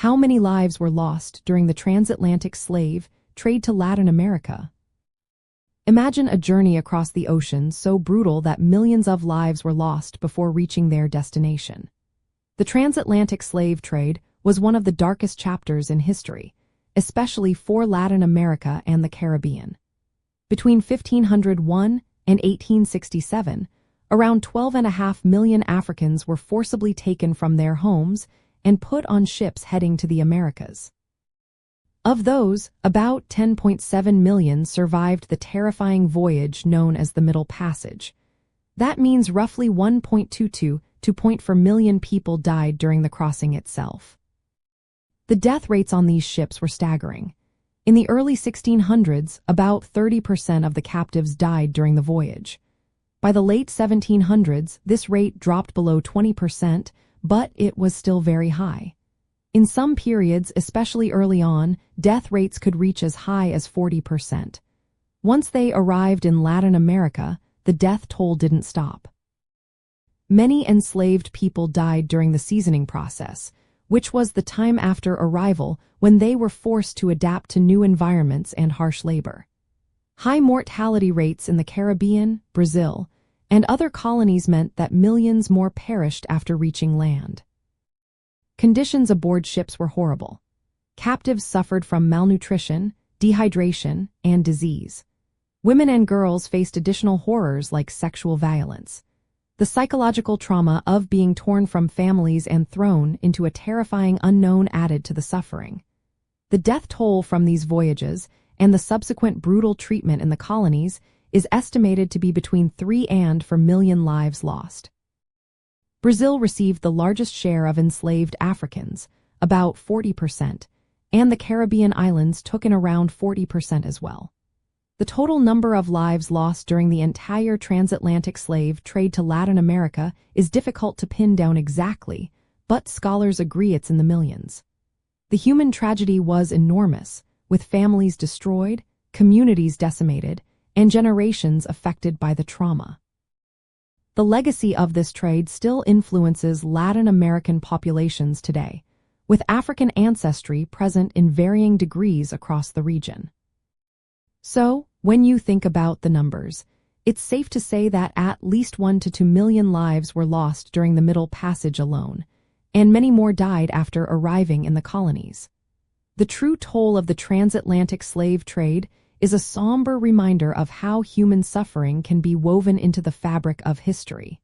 How many lives were lost during the transatlantic slave trade to Latin America? Imagine a journey across the ocean so brutal that millions of lives were lost before reaching their destination. The transatlantic slave trade was one of the darkest chapters in history, especially for Latin America and the Caribbean. Between 1501 and 1867, around 12.5 million Africans were forcibly taken from their homes and put on ships heading to the Americas. Of those, about 10.7 million survived the terrifying voyage known as the Middle Passage. That means roughly 1.22 to 0.4 million people died during the crossing itself. The death rates on these ships were staggering. In the early 1600s, about 30% of the captives died during the voyage. By the late 1700s, this rate dropped below 20%, but it was still very high. In some periods, especially early on, death rates could reach as high as 40%. Once they arrived in Latin America, the death toll didn't stop. Many enslaved people died during the seasoning process, which was the time after arrival when they were forced to adapt to new environments and harsh labor. High mortality rates in the Caribbean, Brazil, and other colonies meant that millions more perished after reaching land. Conditions aboard ships were horrible. Captives suffered from malnutrition, dehydration, and disease. Women and girls faced additional horrors like sexual violence. The psychological trauma of being torn from families and thrown into a terrifying unknown added to the suffering. The death toll from these voyages and the subsequent brutal treatment in the colonies is estimated to be between 3 and 4 million lives lost. Brazil received the largest share of enslaved Africans, about 40%, and the Caribbean islands took in around 40% as well. The total number of lives lost during the entire transatlantic slave trade to Latin America is difficult to pin down exactly, but scholars agree it's in the millions. The human tragedy was enormous, with families destroyed, communities decimated, and generations affected by the trauma. The legacy of this trade still influences Latin American populations today, with African ancestry present in varying degrees across the region. So, when you think about the numbers, it's safe to say that at least 1 to 2 million lives were lost during the Middle Passage alone, and many more died after arriving in the colonies. The true toll of the transatlantic slave trade is a somber reminder of how human suffering can be woven into the fabric of history.